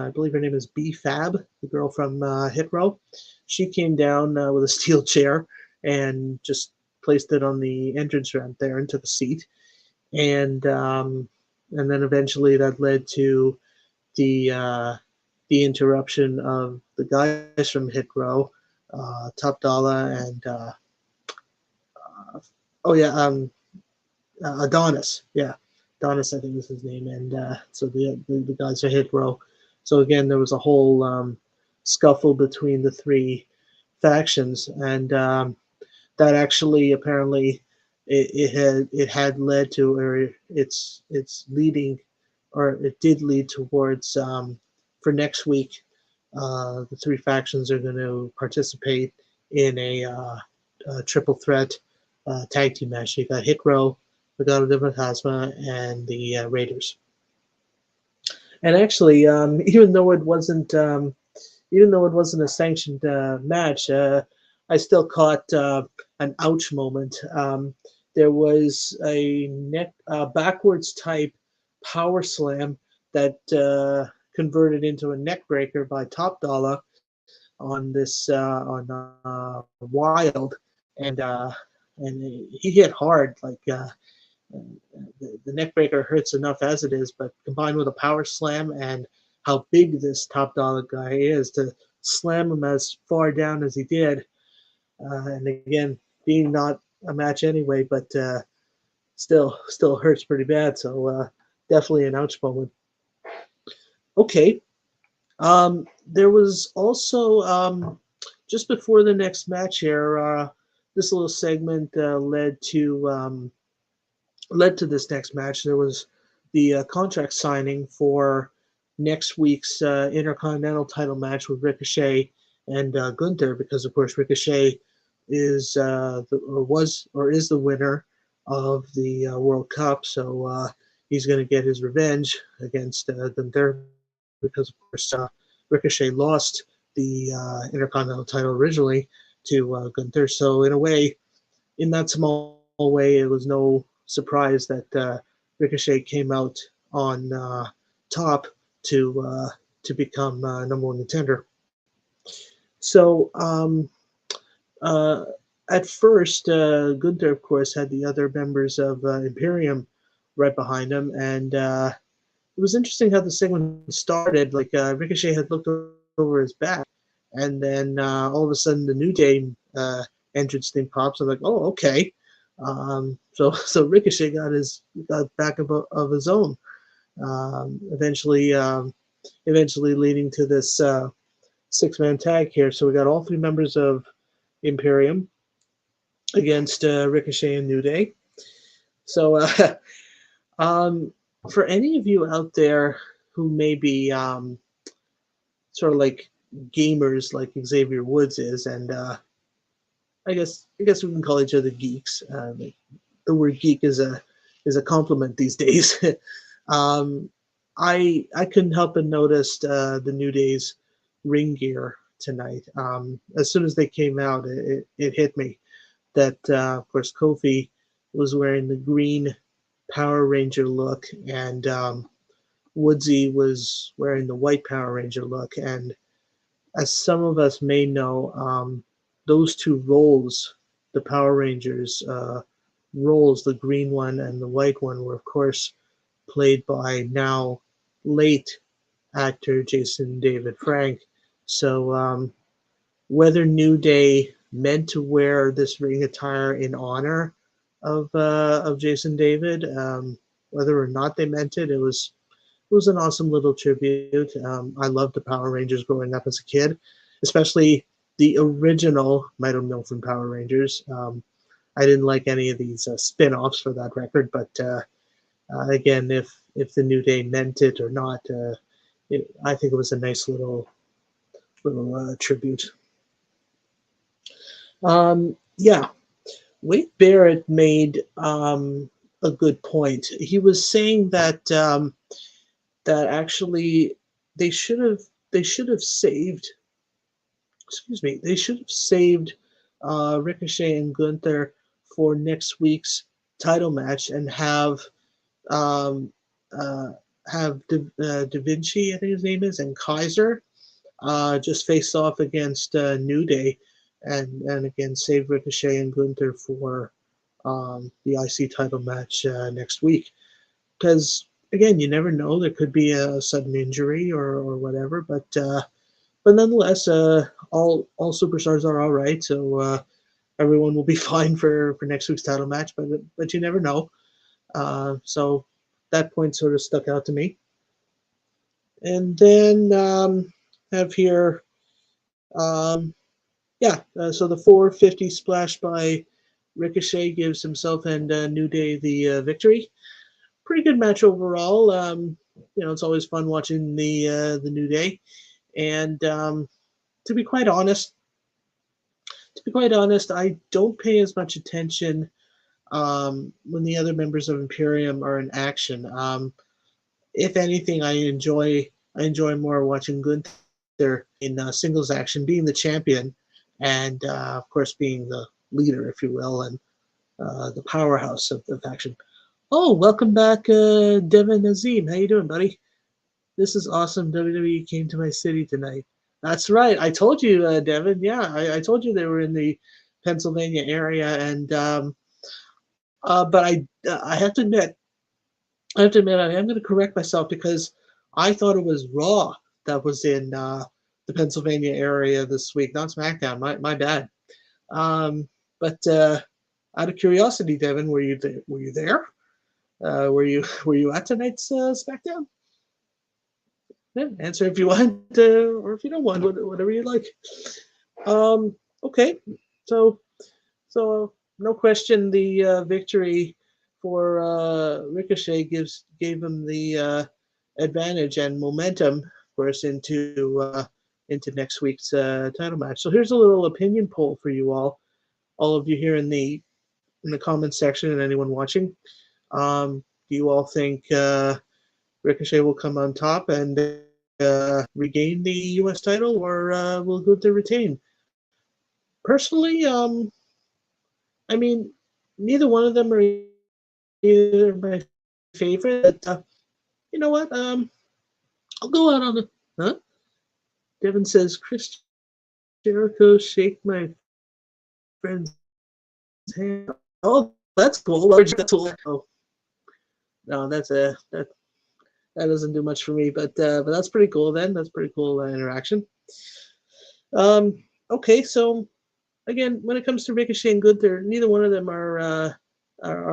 S1: believe her name is B Fab, the girl from Hit Row. She came down with a steel chair and just placed it on the entrance ramp there and took a seat. And then eventually that led to the the interruption of the guys from Hit Row, Top Dollar and oh yeah, Adonis. Yeah, Adonis, I think was his name, and so the guys are Hit Row. So again, there was a whole scuffle between the three factions, and that actually apparently it had led to, or it's leading, or it did lead towards for next week. The three factions are going to participate in a triple threat tag team match. You got Hit Row, Legado de Fantasma, and the Raiders. And actually, even though it wasn't a sanctioned match, I still caught an ouch moment. There was a neck backwards type power slam that converted into a neck breaker by Top Dollar on this on Wild, and uh, and he hit hard. Like the neck breaker hurts enough as it is, but combined with a power slam and how big this Top Dollar guy is, to slam him as far down as he did, and again, being not a match anyway, but still hurts pretty bad. So definitely an ouch moment. Okay. There was also just before the next match here, this little segment led to this next match. There was the contract signing for next week's Intercontinental title match with Ricochet and Gunther, because of course Ricochet is is the winner of the World Cup, so he's going to get his revenge against Gunther, because of course Ricochet lost the Intercontinental title originally to Gunther. So in a way, in that small way, it was no surprise that Ricochet came out on top to become number one contender. So uh, at first, Gunther, of course, had the other members of Imperium right behind him, and it was interesting how the segment started. Like Ricochet had looked over his back, and then all of a sudden the New Day entrance thing pops. I'm like, oh, okay. So Ricochet got back of his own. Eventually, eventually leading to this six-man tag here. So we got all three members of Imperium against Ricochet and New Day. So um, for any of you out there who may be sort of like gamers like Xavier Woods is, and I guess we can call each other geeks. The word geek is a compliment these days. um, I couldn't help but notice the New Day's ring gear tonight. As soon as they came out, it hit me that of course Kofi was wearing the green Power Ranger look, and Woodsy was wearing the white Power Ranger look. And as some of us may know, those two roles, the Power Rangers roles, the green one and the white one, were of course played by now late actor Jason David Frank. So whether New Day meant to wear this ring attire in honor of Jason David, whether or not they meant it, it was an awesome little tribute. I loved the Power Rangers growing up as a kid, especially the original Might Have Known from Power Rangers. I didn't like any of these spin-offs for that record, but again, if the New Day meant it or not, I think it was a nice little tribute. Yeah, Wade Barrett made a good point. He was saying that actually they should have saved. Excuse me. They should have saved Ricochet and Gunther for next week's title match, and um, uh, have Da Vinci, I think his name is, and Kaiser just face off against New Day, and again save Ricochet and Gunther for the IC title match next week. Because again, you never know. There could be a sudden injury or whatever, but nonetheless, all superstars are all right. So everyone will be fine for next week's title match. But you never know. So that point sort of stuck out to me. And then have here, um, yeah. So the 450 splash by Ricochet gives himself and New Day the victory. Pretty good match overall. It's always fun watching the New Day. And to be quite honest, I don't pay as much attention when the other members of Imperium are in action. If anything, I enjoy more watching Gunther in singles action, being the champion, and of course being the leader, if you will, and the powerhouse of the faction. Oh, welcome back, Devin Azim. How you doing, buddy? This is awesome. WWE came to my city tonight. That's right. I told you, Devin. Yeah, I told you they were in the Pennsylvania area, and but I have to admit, I am going to correct myself because I thought it was Raw that was in the Pennsylvania area this week, not SmackDown. My bad. Um, but out of curiosity, Devin, were you there? Were you at tonight's SmackDown? Yeah, answer if you want, or if you don't want, whatever you like. Okay, so no question, the victory for Ricochet gave him the advantage and momentum, of course, into next week's title match. So here's a little opinion poll for you all of you here in the comments section, and anyone watching. Do you all think Ricochet will come on top and regain the U.S. title, or will Gunther retain? Personally, I mean, neither one of them are either my favorite. But you know what? I'll go out on the. Huh? Devin says Chris Jericho shake my friend's hand. Oh, that's cool. That's cool. Oh, no, that doesn't do much for me. But that's pretty cool. Then that's pretty cool interaction. Okay, so again, when it comes to Ricochet and Gunther, neither one of them are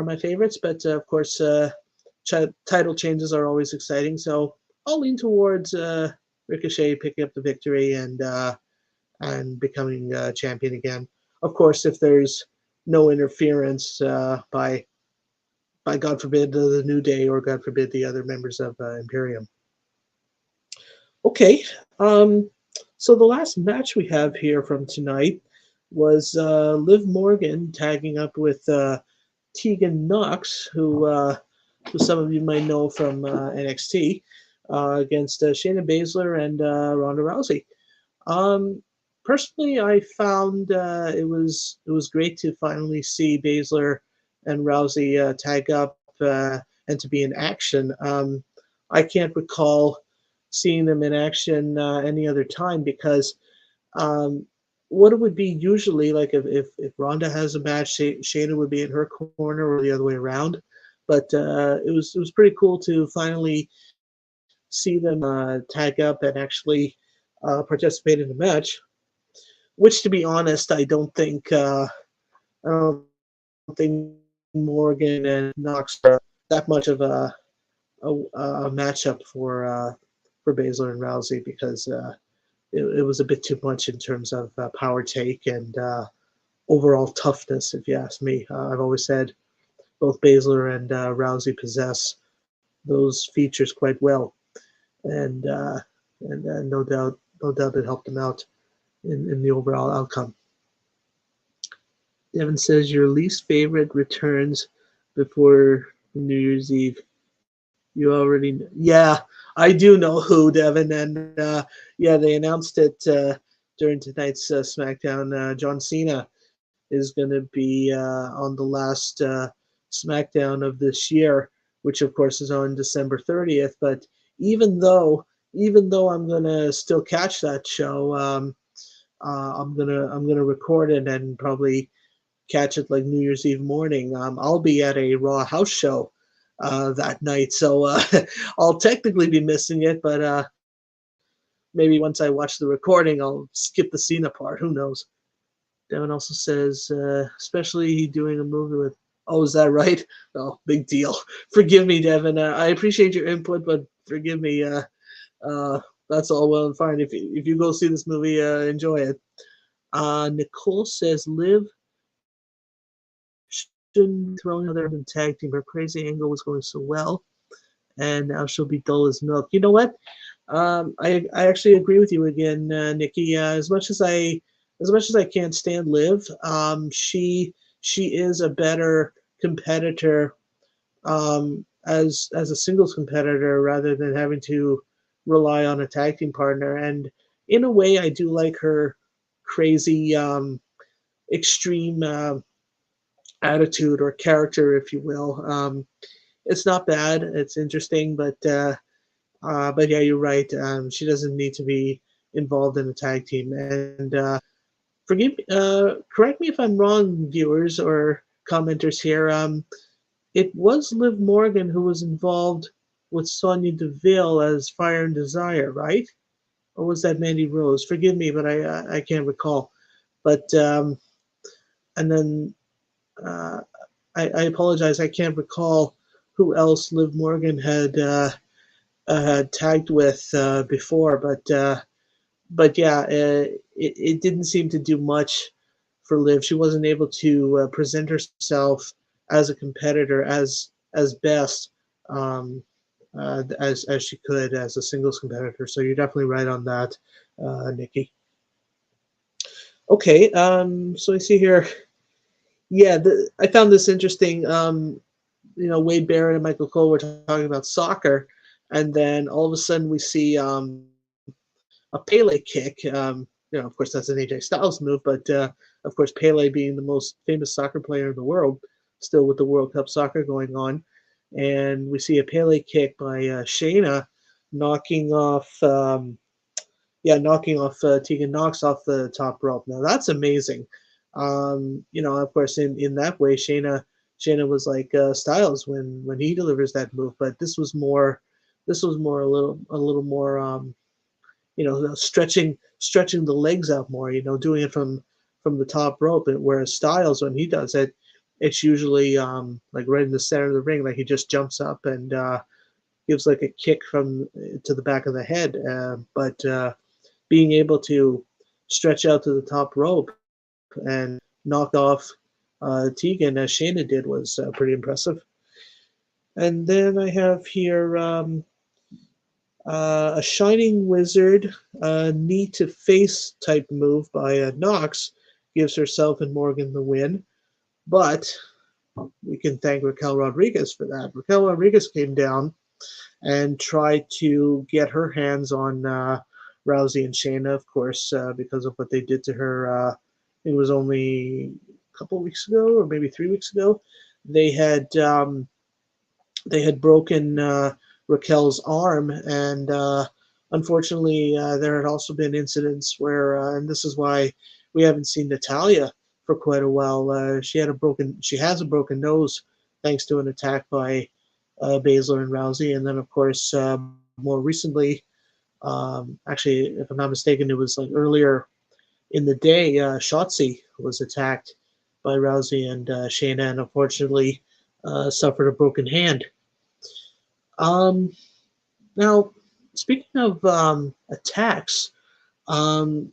S1: my favorites. But of course, title changes are always exciting. So I'll lean towards Ricochet picking up the victory and becoming champion again. Of course, if there's no interference by God forbid the New Day or God forbid the other members of Imperium. Okay, so the last match we have here from tonight was Liv Morgan tagging up with Tegan Knox, who some of you might know from NXT, against Shayna Baszler and Ronda Rousey. Personally, I found it was great to finally see Baszler and Rousey tag up and to be in action. I can't recall seeing them in action any other time because um, what it would be usually like if Ronda has a match, Shayna would be in her corner or the other way around. But it was pretty cool to finally see them tag up and actually participate in the match. Which, to be honest, I don't think Morgan and Knox are that much of a matchup for Baszler and Rousey because it was a bit too much in terms of power take and overall toughness, if you ask me. I've always said both Baszler and Rousey possess those features quite well, and no doubt it helped them out in the overall outcome. Devin says your least favorite returns before New Year's Eve. You already know. Yeah, I do know who, Devin, and yeah, they announced it during tonight's SmackDown. John Cena is going to be on the last SmackDown of this year, which of course is on December 30th. But even though I'm gonna still catch that show, I'm gonna record it and probably catch it like New Year's Eve morning. I'll be at a Raw house show that night. So I'll technically be missing it, but maybe once I watch the recording, I'll skip the Cena part. Who knows? Devin also says, especially doing a movie with. Oh, is that right? Oh, big deal. Forgive me, Devin. I appreciate your input, but forgive me. Uh, that's all well and fine. If you go see this movie, enjoy it. Nicole says, Liv shouldn't be throwing other in tag team. Her crazy angle was going so well, and now she'll be dull as milk. You know what? I actually agree with you again, Nikki. As much as I can't stand Liv, she is a better competitor as a singles competitor rather than having to rely on a tag team partner. And in a way, I do like her crazy, extreme attitude or character, if you will. It's not bad. It's interesting, but yeah, you're right. She doesn't need to be involved in a tag team. And correct me if I'm wrong, viewers or commenters here. It was Liv Morgan who was involved with Sonya Deville as Fire and Desire, right? Or was that Mandy Rose? Forgive me, but I can't recall. But and then I apologize. I can't recall who else Liv Morgan had tagged with before, but yeah, it didn't seem to do much for Liv. She wasn't able to present herself as a competitor as best as she could as a singles competitor. So you're definitely right on that, Nikki. Okay, so I see here. Yeah, I found this interesting. Wade Barrett and Michael Cole were talking about soccer, and then all of a sudden we see a Pele kick. Of course, that's an AJ Styles move, but of course, Pele being the most famous soccer player in the world, still with the World Cup soccer going on, and we see a Pele kick by Shayna, knocking off, Tegan Knox off the top rope. Now that's amazing. Of course, in that way, Shayna was like Styles when he delivers that move, but this was more a little more stretching the legs out more, doing it from the top rope. Whereas Styles, when he does it, it's usually like right in the center of the ring, like he just jumps up and gives like a kick from to the back of the head. But being able to stretch out to the top rope and knock off Tegan as Shayna did was pretty impressive. And then I have here a Shining Wizard knee to face type move by Knox gives herself and Morgan the win. But we can thank Raquel Rodriguez for that. Raquel Rodriguez came down and tried to get her hands on Rousey and Shayna, of course, because of what they did to her. It was only a couple weeks ago, or maybe 3 weeks ago. They had broken Raquel's arm, and unfortunately, there had also been incidents where, and this is why we haven't seen Natalia for quite a while. She has a broken nose thanks to an attack by Baszler and Rousey, and then of course more recently, actually, if I'm not mistaken, it was like earlier in the day, Shotzi was attacked by Rousey and Shayna, and unfortunately suffered a broken hand. Um, Now, speaking of attacks, um,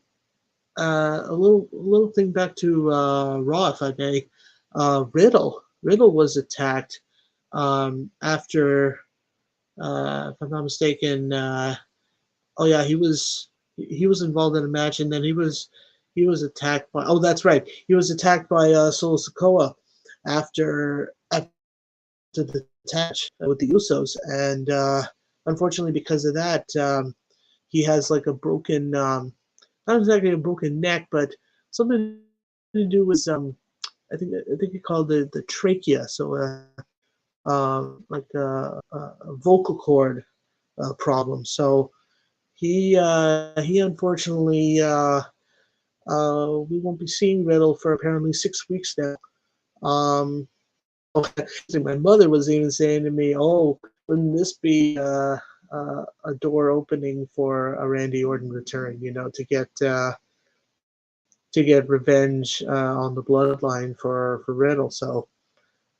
S1: a little thing back to Raw, if I may. Riddle was attacked after, if I'm not mistaken. Oh yeah, he was involved in a match, and then he was attacked by. Oh, that's right. He was attacked by Solo Sikoa after the match with the Usos, and unfortunately, because of that, he has like a broken, not exactly a broken neck, but something to do with I think he called the trachea, so like a vocal cord problem. So he unfortunately we won't be seeing Riddle for apparently 6 weeks now. Um, My mother was even saying to me, "Oh, wouldn't this be a door opening for a Randy Orton return? You know, to get revenge on the bloodline for Riddle." So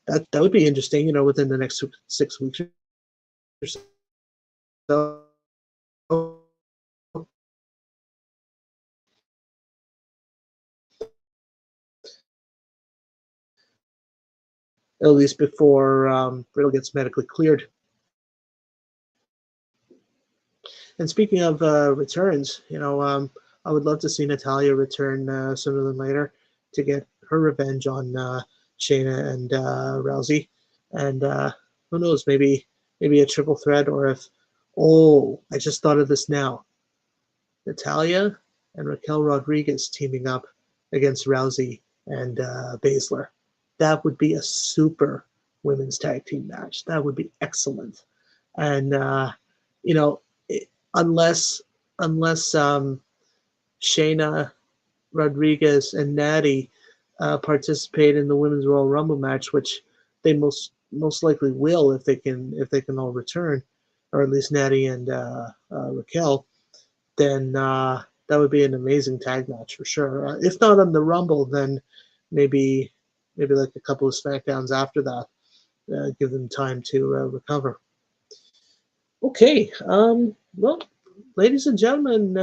S1: that would be interesting. You know, within the next 6 weeks or so. At least before Riddle gets medically cleared. And speaking of returns, you know, I would love to see Natalia return sooner than later to get her revenge on Shayna and Rousey. And who knows, maybe a triple threat, or if, oh, I just thought of this now. Natalia and Raquel Rodriguez teaming up against Rousey and Baszler. That would be a super women's tag team match. That would be excellent. And you know, unless Shayna Rodriguez and Natty participate in the women's Royal Rumble match, which they most likely will if they can all return, or at least Natty and Raquel, then that would be an amazing tag match for sure. If not on the Rumble, then maybe like a couple of SmackDowns after that, give them time to recover. Okay, well, ladies and gentlemen,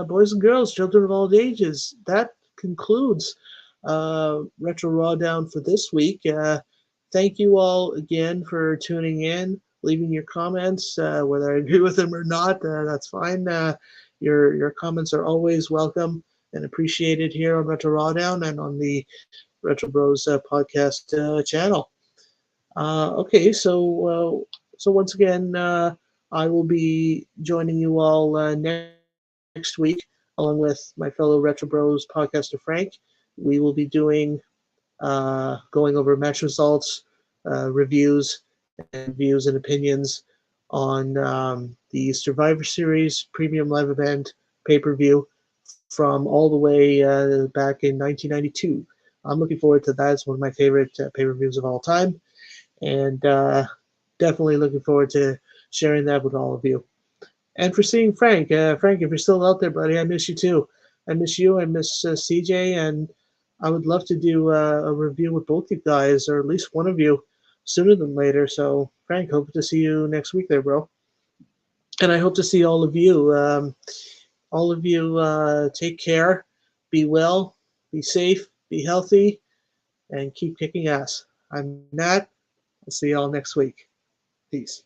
S1: boys and girls, children of all ages, that concludes Retro Rawdown for this week. Thank you all again for tuning in, leaving your comments. Whether I agree with them or not, that's fine. Your comments are always welcome and appreciated here on Retro Rawdown and on the Retro Bros podcast channel. Okay, so once again, I will be joining you all next week, along with my fellow Retro Bros podcaster Frank. We will be doing going over match results, reviews, and views and opinions on the Survivor Series Premium Live Event pay-per-view from all the way back in 1992. I'm looking forward to that. It's one of my favorite pay-per-views of all time, and definitely looking forward to sharing that with all of you. And for seeing Frank, Frank, if you're still out there, buddy, I miss you too. I miss you. I miss CJ, and I would love to do a review with both you guys, or at least one of you, sooner than later. So, Frank, hope to see you next week, there, bro. And I hope to see all of you. All of you, take care, be well, be safe, be healthy, and keep kicking ass. I'm Nat. I'll see you all next week. Peace.